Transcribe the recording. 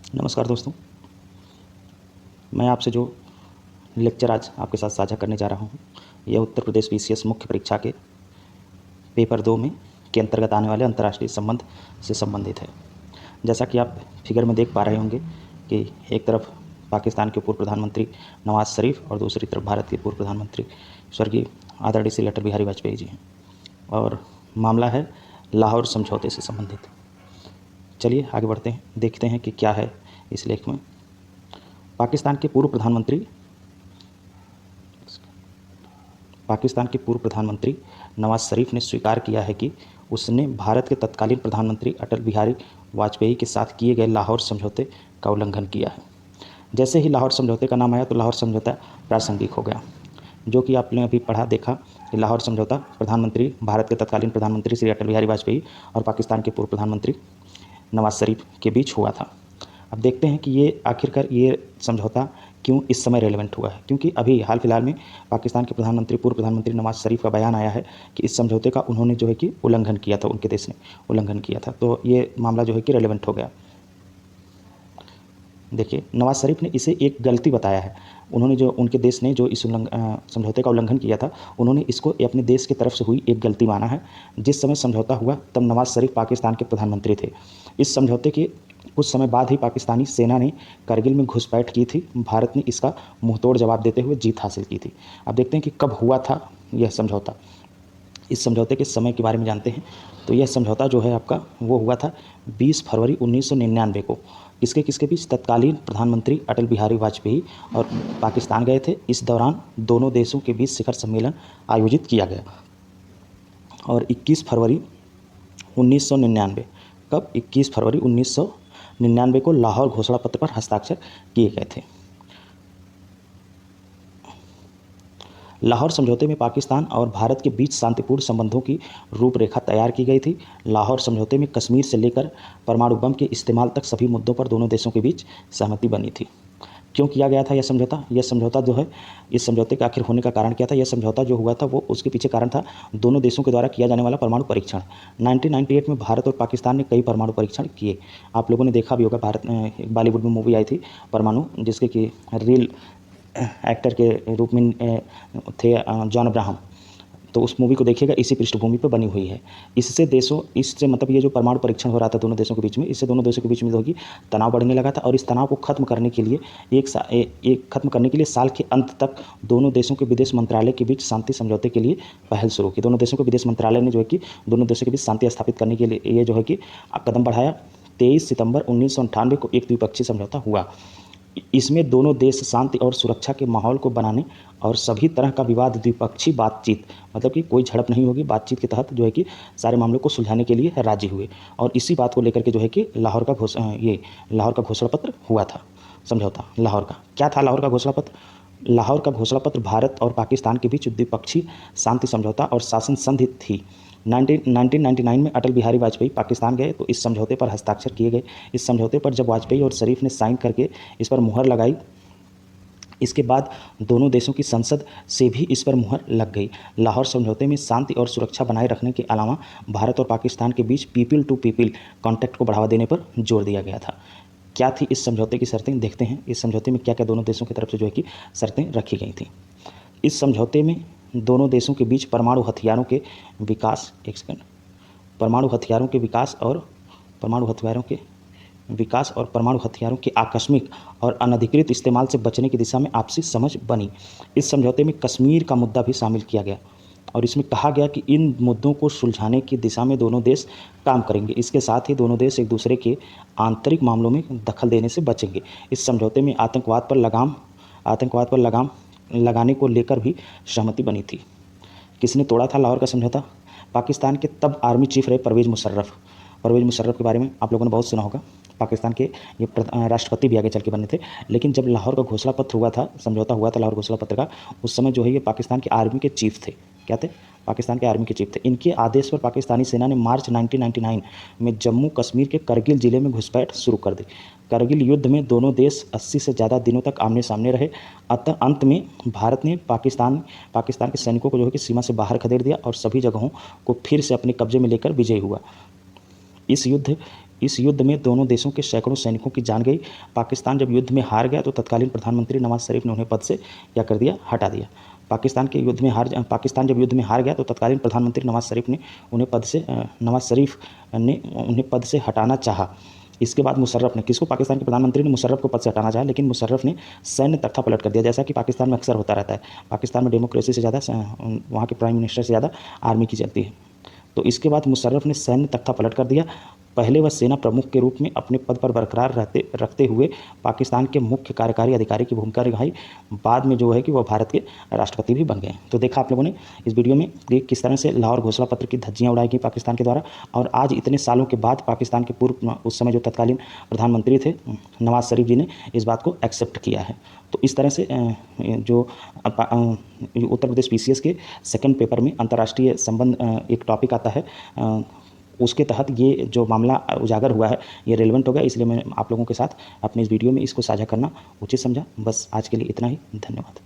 नमस्कार दोस्तों, मैं आपसे जो लेक्चर आज आपके साथ साझा करने जा रहा हूँ, यह उत्तर प्रदेश बीसीएस मुख्य परीक्षा के पेपर 2 में के अंतर्गत आने वाले अंतर्राष्ट्रीय संबंध से संबंधित है। जैसा कि आप फिगर में देख पा रहे होंगे कि एक तरफ पाकिस्तान के पूर्व प्रधानमंत्री नवाज़ शरीफ और दूसरी तरफ भारत के पूर्व प्रधानमंत्री स्वर्गीय आदरणीय श्री अटल बिहारी वाजपेयी जी हैं और मामला है लाहौर समझौते से संबंधित। चलिए आगे बढ़ते हैं, देखते हैं कि क्या है इस लेख में। पाकिस्तान के पूर्व प्रधानमंत्री नवाज शरीफ ने स्वीकार किया है कि उसने भारत के तत्कालीन प्रधानमंत्री अटल बिहारी वाजपेयी के साथ किए गए लाहौर समझौते का उल्लंघन किया है। जैसे ही लाहौर समझौते का नाम आया तो लाहौर समझौता प्रासंगिक हो गया, जो कि आपने अभी पढ़ा देखा कि लाहौर समझौता भारत के तत्कालीन प्रधानमंत्री श्री अटल बिहारी वाजपेयी और पाकिस्तान के पूर्व प्रधानमंत्री नवाज शरीफ के बीच हुआ था। अब देखते हैं कि ये आखिरकार ये समझौता क्यों इस समय रेलेवेंट हुआ है, क्योंकि अभी हाल फिलहाल में पाकिस्तान के पूर्व प्रधानमंत्री नवाज शरीफ का बयान आया है कि इस समझौते का उन्होंने जो है कि उल्लंघन किया था, उनके देश ने उल्लंघन किया था। तो ये मामला जो है कि रेलेवेंट हो गया। देखिए, नवाज शरीफ ने इसे एक गलती बताया है। उन्होंने जो उनके देश ने जो इस समझौते का उल्लंघन किया था, उन्होंने इसको अपने देश की तरफ से हुई एक गलती माना है। जिस समय समझौता हुआ तब नवाज शरीफ पाकिस्तान के प्रधानमंत्री थे। इस समझौते के कुछ समय बाद ही पाकिस्तानी सेना ने करगिल में घुसपैठ की थी। भारत ने इसका मुंहतोड़ जवाब देते हुए जीत हासिल की थी। अब देखते हैं कि कब हुआ था यह समझौता। इस समझौते के समय के बारे में जानते हैं तो यह समझौता जो है आपका वो हुआ था 20 फरवरी 1999 को। किसके बीच? तत्कालीन प्रधानमंत्री अटल बिहारी वाजपेयी और पाकिस्तान गए थे। इस दौरान दोनों देशों के बीच शिखर सम्मेलन आयोजित किया गया और 21 फरवरी 1999 कब 21 फरवरी 1999 को लाहौर घोषणा पत्र पर हस्ताक्षर किए गए थे। लाहौर समझौते में पाकिस्तान और भारत के बीच शांतिपूर्ण संबंधों की रूपरेखा तैयार की गई थी। लाहौर समझौते में कश्मीर से लेकर परमाणु बम के इस्तेमाल तक सभी मुद्दों पर दोनों देशों के बीच सहमति बनी थी। क्यों किया गया था यह समझौता? यह समझौता जो है, इस समझौते के आखिर होने का कारण क्या था? यह समझौता जो हुआ था वो उसके पीछे कारण था दोनों देशों के द्वारा किया जाने वाला परमाणु परीक्षण। 1998 में भारत और पाकिस्तान ने कई परमाणु परीक्षण किए। आप लोगों ने देखा भी होगा, एक बॉलीवुड में मूवी आई थी परमाणु, जिसके कि रियल एक्टर के रूप में थे जॉन अब्राहम। तो उस मूवी को देखिएगा, इसी पृष्ठभूमि पर बनी हुई है। इससे मतलब ये जो परमाणु परीक्षण हो रहा था दोनों देशों के बीच में, इससे दोनों देशों के बीच में जो कि तनाव बढ़ने लगा था और इस तनाव को खत्म करने के लिए साल के अंत तक दोनों देशों के विदेश मंत्रालय के बीच शांति समझौते के लिए पहल शुरू की। दोनों देशों के विदेश मंत्रालय ने जो है कि दोनों देशों के बीच शांति स्थापित करने के लिए ये जो है कि कदम बढ़ाया। 23 सितंबर 1998 को एक द्विपक्षीय समझौता हुआ। इसमें दोनों देश शांति और सुरक्षा के माहौल को बनाने और सभी तरह का विवाद द्विपक्षीय बातचीत, मतलब कि कोई झड़प नहीं होगी, बातचीत के तहत जो है कि सारे मामलों को सुलझाने के लिए राजी हुए। और इसी बात को लेकर के जो है कि लाहौर का घोषणा पत्र हुआ था। समझौता लाहौर का क्या था? लाहौर का घोषणा पत्र भारत और पाकिस्तान के बीच द्विपक्षीय शांति समझौता और शासन संधि थी। 1999 में अटल बिहारी वाजपेयी पाकिस्तान गए तो इस समझौते पर हस्ताक्षर किए गए। इस समझौते पर जब वाजपेयी और शरीफ ने साइन करके इस पर मुहर लगाई, इसके बाद दोनों देशों की संसद से भी इस पर मुहर लग गई। लाहौर समझौते में शांति और सुरक्षा बनाए रखने के अलावा भारत और पाकिस्तान के बीच पीपल टू पीपल कॉन्टैक्ट को बढ़ावा देने पर जोर दिया गया था। क्या थी इस समझौते की शर्तें? देखते हैं इस समझौते में क्या क्या दोनों देशों की तरफ से जो है कि शर्तें रखी गई थी। इस समझौते में दोनों देशों के बीच परमाणु हथियारों के विकास और परमाणु हथियारों के आकस्मिक और अनधिकृत इस्तेमाल से बचने की दिशा में आपसी समझ बनी। इस समझौते में कश्मीर का मुद्दा भी शामिल किया गया और इसमें कहा गया कि इन मुद्दों को सुलझाने की दिशा में दोनों देश काम करेंगे। इसके साथ ही दोनों देश एक दूसरे के आंतरिक मामलों में दखल देने से बचेंगे। इस समझौते में आतंकवाद पर लगाम लगाने को लेकर भी सहमति बनी थी। किसने तोड़ा था लाहौर का समझौता? पाकिस्तान के तब आर्मी चीफ रहे परवेज़ मुशर्रफ के बारे में आप लोगों ने बहुत सुना होगा। पाकिस्तान के ये राष्ट्रपति भी आगे चल के बने थे। लेकिन जब लाहौर का घोषणा पत्र हुआ था, समझौता हुआ था लाहौर घोषणा पत्र का, उस समय जो है ये पाकिस्तान के आर्मी के चीफ थे। क्या थे? पाकिस्तान के आर्मी के चीफ थे। इनके आदेश पर पाकिस्तानी सेना ने मार्च 1999 में जम्मू कश्मीर के करगिल जिले में घुसपैठ शुरू कर दी। करगिल युद्ध में दोनों देश 80 से ज़्यादा दिनों तक आमने सामने रहे। अतः अंत में भारत ने पाकिस्तान के सैनिकों को जो है कि सीमा से बाहर खदेड़ दिया और सभी जगहों को फिर से अपने कब्जे में लेकर विजयी हुआ। इस युद्ध इस युद्ध में दोनों देशों के सैकड़ों सैनिकों की जान गई। पाकिस्तान जब युद्ध में हार गया तो तत्कालीन प्रधानमंत्री नवाज शरीफ ने उन्हें पद से क्या कर दिया, हटा दिया। पाकिस्तान जब युद्ध में हार गया तो तत्कालीन प्रधानमंत्री नवाज शरीफ ने उन्हें पद से हटाना चाहा। इसके बाद मुशर्रफ ने, किसको, पाकिस्तान के प्रधानमंत्री ने मुशर्रफ को पद से हटाना चाहा, लेकिन मुशर्रफ ने सैन्य तख्ता पलट कर दिया, जैसा कि पाकिस्तान में अक्सर होता रहता है। पाकिस्तान में डेमोक्रेसी से ज़्यादा वहाँ के प्राइम मिनिस्टर से ज़्यादा आर्मी की चलती है। तो इसके बाद मुशर्रफ ने सैन्य तख्ता पलट कर दिया। पहले वह सेना प्रमुख के रूप में अपने पद पर बरकरार रखते हुए पाकिस्तान के मुख्य कार्यकारी अधिकारी की भूमिका निभाई। बाद में जो है कि वह भारत के राष्ट्रपति भी बन गए। तो देखा आप लोगों ने इस वीडियो में कि किस तरह से लाहौर घोषणा पत्र की धज्जियां उड़ाई गई पाकिस्तान के द्वारा, और आज इतने सालों के बाद पाकिस्तान के पूर्व उस समय जो तत्कालीन प्रधानमंत्री थे नवाज शरीफ जी ने इस बात को एक्सेप्ट किया है। तो इस तरह से जो उत्तर प्रदेश PCS के सेकंड पेपर में अंतर्राष्ट्रीय संबंध एक टॉपिक आता है, उसके तहत ये जो मामला उजागर हुआ है ये रेलेवेंट हो गया, इसलिए मैं आप लोगों के साथ अपने इस वीडियो में इसको साझा करना उचित समझा। बस आज के लिए इतना ही, धन्यवाद।